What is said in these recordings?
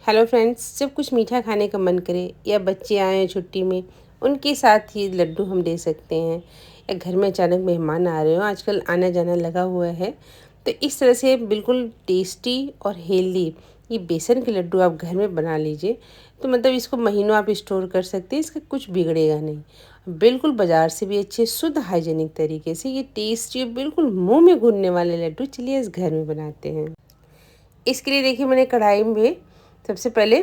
Hello friends, जब कुछ मीठा खाने का मन करे या बच्चे आए हैं छुट्टी में, उनके साथ ही लड्डू हम दे सकते हैं। या घर में अचानक मेहमान आ रहे हो, आजकल आना जाना लगा हुआ है, तो इस तरह से बिल्कुल टेस्टी और हेल्दी ये बेसन के लड्डू आप घर में बना लीजिए। तो मतलब इसको महीनों आप स्टोर कर सकते हैं, इसका कुछ बिगड़ेगा नहीं। बिल्कुल बाजार से भी अच्छे शुद्ध हाइजीनिक तरीके से ये टेस्टी बिल्कुल मुंह में घुलने वाले लड्डू चलिए इस घर में बनाते हैं। इसके लिए देखिए मैंने कढ़ाई में सबसे पहले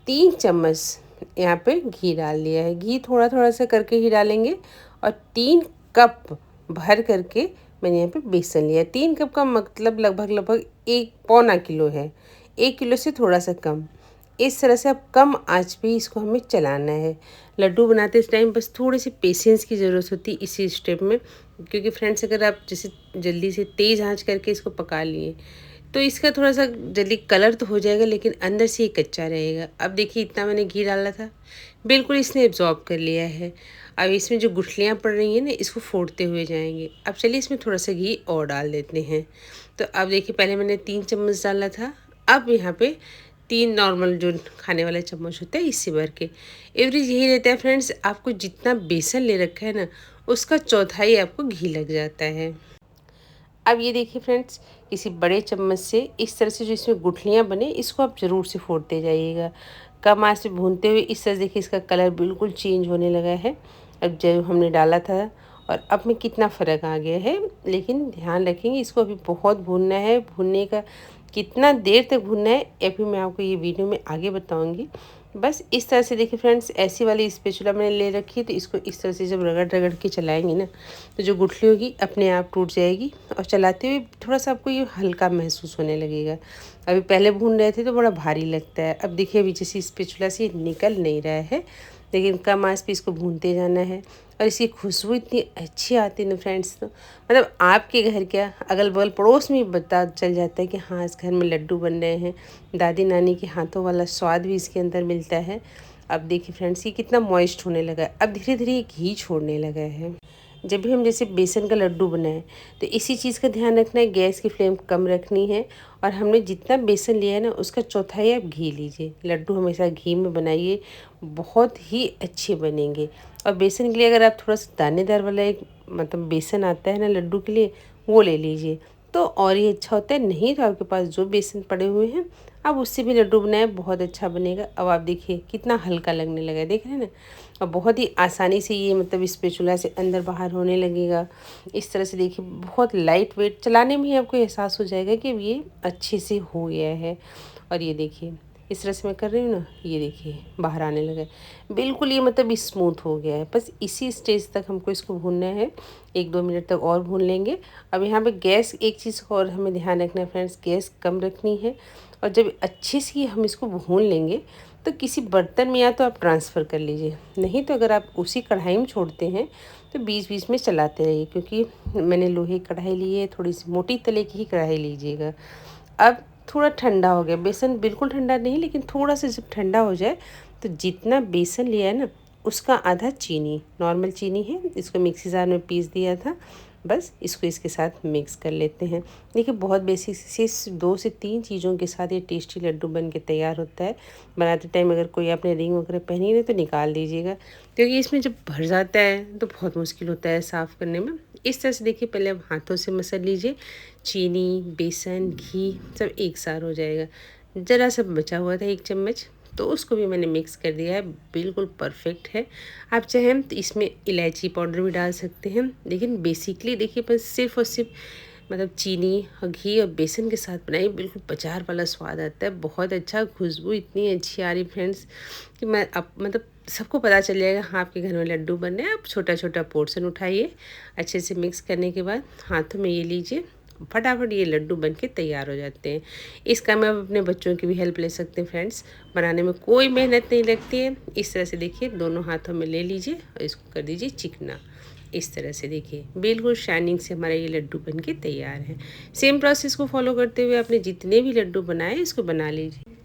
3 चम्मच यहाँ पे घी डाल दिया है। घी थोड़ा थोड़ा सा करके ही डालेंगे। और 3 कप भर करके मैंने यहाँ पे बेसन लिया है। 3 कप का मतलब लगभग लगभग 1 पौना किलो है। 1 किलो से थोड़ा सा कम। इस तरह से अब कम आंच पे इसको हमें चलाना है। लड्डू बनाते इस टाइम बस थोड़ी सी पेशेंस की ज़रूरत होती है इसी स्टेप में, क्योंकि फ्रेंड्स अगर आप जैसे जल्दी से तेज़ आंच करके इसको पका लिए तो इसका थोड़ा सा जल्दी कलर तो हो जाएगा, लेकिन अंदर से ये कच्चा रहेगा। अब देखिए इतना मैंने घी डाला था, बिल्कुल इसने एब्जॉर्ब कर लिया है। अब इसमें जो गुठलियाँ पड़ रही हैं ना, इसको फोड़ते हुए जाएंगे। अब चलिए इसमें थोड़ा सा घी और डाल देते हैं। तो अब देखिए पहले मैंने 3 चम्मच डाला था, अब यहाँ पे 3 नॉर्मल जो खाने वाला चम्मच होता है इससे भर के। एवरेज यही रहता है फ्रेंड्स, आपको जितना बेसन ले रखा है ना, उसका चौथाई आपको घी लग जाता है। अब ये देखिए फ्रेंड्स, किसी बड़े चम्मच से इस तरह से जो इसमें गुठलियाँ बने, इसको आप ज़रूर से फोड़ते जाइएगा। कम आंच से भूनते हुए इस तरह से देखिए इसका कलर बिल्कुल चेंज होने लगा है। अब जब हमने डाला था और अब में कितना फ़र्क आ गया है, लेकिन ध्यान रखेंगे इसको अभी बहुत भूनना है। भूनने का कितना देर तक भूनना है ये भी मैं आपको ये वीडियो में आगे बताऊँगी। बस इस तरह से देखिए फ्रेंड्स, ऐसी वाली स्पैचुला मैंने ले रखी है, तो इसको इस तरह से जब रगड़ रगड़ के चलाएंगे ना, तो जो गुठली होगी अपने आप टूट जाएगी। और चलाते हुए थोड़ा सा आपको ये हल्का महसूस होने लगेगा। अभी पहले भून रहे थे तो बड़ा भारी लगता है। अब देखिए अभी जैसे स्पैचुला से निकल नहीं रहा है, लेकिन कम आंच पे इसको भूनते जाना है। और इसकी खुशबू इतनी अच्छी आती है ना फ्रेंड्स, तो मतलब आपके घर क्या अगल बगल पड़ोस में पता चल जाता है कि हाँ इस घर में लड्डू बन रहे हैं। दादी नानी के हाथों वाला स्वाद भी इसके अंदर मिलता है। अब देखिए फ्रेंड्स, ये कितना मॉइस्ट होने लगा है। अब धीरे धीरे ये घी छोड़ने लगा है। जब भी हम जैसे बेसन का लड्डू बनाएं, तो इसी चीज़ का ध्यान रखना है, गैस की फ्लेम कम रखनी है। और हमने जितना बेसन लिया है ना, उसका चौथाई आप घी लीजिए। लड्डू हमेशा घी में बनाइए, बहुत ही अच्छे बनेंगे। और बेसन के लिए अगर आप थोड़ा सा दानेदार वाला एक मतलब बेसन आता है ना लड्डू के लिए, वो ले लीजिए तो और ही अच्छा होता है। नहीं तो आपके पास जो बेसन पड़े हुए हैं, आप उससे भी लड्डू बनाएं, बहुत अच्छा बनेगा। अब आप देखिए कितना हल्का लगने लगा है, देख रहे हैं ना। और बहुत ही आसानी से ये मतलब स्पैचुला से अंदर बाहर होने लगेगा। इस तरह से देखिए बहुत लाइट वेट, चलाने में ही आपको एहसास हो जाएगा कि अब ये अच्छे से हो गया है। और ये देखिए इस तरह से मैं कर रही हूँ ना, ये देखिए बाहर आने लगा है। बिल्कुल ये मतलब स्मूथ हो गया है। बस इसी स्टेज तक हमको इसको भूनना है। 1-2 मिनट तक और भून लेंगे। अब यहाँ पे गैस, एक चीज़ को और हमें ध्यान रखना है फ्रेंड्स, गैस कम रखनी है। और जब अच्छे से हम इसको भून लेंगे, तो किसी बर्तन में या तो आप ट्रांसफ़र कर लीजिए, नहीं तो अगर आप उसी कढ़ाई में छोड़ते हैं तो बीच बीच में चलाते रहिए। क्योंकि मैंने लोहे की कढ़ाई ली है, थोड़ी सी मोटी तले की ही कढ़ाई लीजिएगा। अब थोड़ा ठंडा हो गया बेसन, बिल्कुल ठंडा नहीं, लेकिन थोड़ा सा जब ठंडा हो जाए, तो जितना बेसन लिया है ना, उसका आधा चीनी, नॉर्मल चीनी है, इसको मिक्सी जार में पीस दिया था। बस इसको इसके साथ मिक्स कर लेते हैं। देखिए बहुत बेसिक से 2 से 3 चीज़ों के साथ ये टेस्टी लड्डू बन के तैयार होता है। बनाते टाइम अगर कोई आपने रिंग वगैरह पहनी है तो निकाल दीजिएगा, क्योंकि इसमें जब भर जाता है तो बहुत मुश्किल होता है साफ़ करने में। इस तरह से देखिए पहले आप हाथों से मसल लीजिए। चीनी, बेसन, घी सब एक साथ हो जाएगा। ज़रा सा बचा हुआ था 1 चम्मच, तो उसको भी मैंने मिक्स कर दिया है। बिल्कुल परफेक्ट है। आप चाहें तो इसमें इलायची पाउडर भी डाल सकते हैं, लेकिन बेसिकली देखिए बस सिर्फ़ और सिर्फ मतलब चीनी और घी और बेसन के साथ बनाइए, बिल्कुल बाजार वाला स्वाद आता है। बहुत अच्छा, खुशबू इतनी अच्छी आ रही फ्रेंड्स कि मैं अब मतलब सबको पता चल जाएगा हाँ आपके घर में लड्डू बन रहे हैं। आप छोटा छोटा पोर्शन उठाइए, अच्छे से मिक्स करने के बाद हाथों में ये लीजिए, फटाफट ये लड्डू बन के तैयार हो जाते हैं। इस काम में आप अपने बच्चों की भी हेल्प ले सकते हैं फ्रेंड्स, बनाने में कोई मेहनत नहीं लगती है। इस तरह से देखिए दोनों हाथों में ले लीजिए और इसको कर दीजिए चिकना। इस तरह से देखिए बिल्कुल शाइनिंग से हमारा ये लड्डू बन के तैयार है। सेम प्रोसेस को फॉलो करते हुए आपने जितने भी लड्डू बनाए इसको बना लीजिए।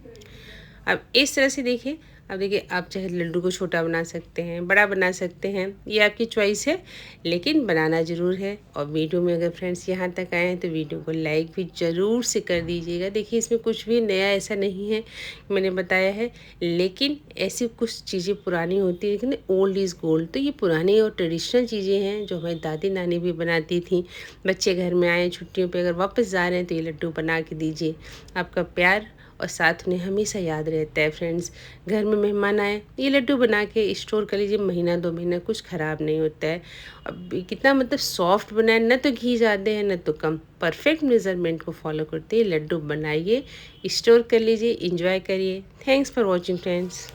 अब इस तरह से देखिए अब देखिए, आप चाहे लड्डू को छोटा बना सकते हैं, बड़ा बना सकते हैं, ये आपकी चॉइस है, लेकिन बनाना ज़रूर है। और वीडियो में अगर फ्रेंड्स यहाँ तक आए हैं तो वीडियो को लाइक भी ज़रूर से कर दीजिएगा। देखिए, इसमें कुछ भी नया ऐसा नहीं है, मैंने बताया है, लेकिन ऐसी कुछ चीज़ें पुरानी होती हैं, लेकिन ओल्ड इज़ गोल्ड। तो ये पुरानी और ट्रेडिशनल चीज़ें हैं जो हमारी दादी नानी भी बनाती थी। बच्चे घर में आए छुट्टियों पे, अगर वापस जा रहे हैं तो ये लड्डू बना के दीजिए। आपका प्यार और साथ उन्हें हमेशा याद रहता है फ्रेंड्स। घर में मेहमान आए, ये लड्डू बना के स्टोर कर लीजिए, महीना 2 महीना कुछ ख़राब नहीं होता है। अब कितना मतलब सॉफ्ट बना है, ना तो घी ज़्यादा है ना तो कम, परफेक्ट मेज़रमेंट को फॉलो करते हैं। लड्डू बनाइए, स्टोर कर लीजिए, एंजॉय करिए। Thanks for watching friends.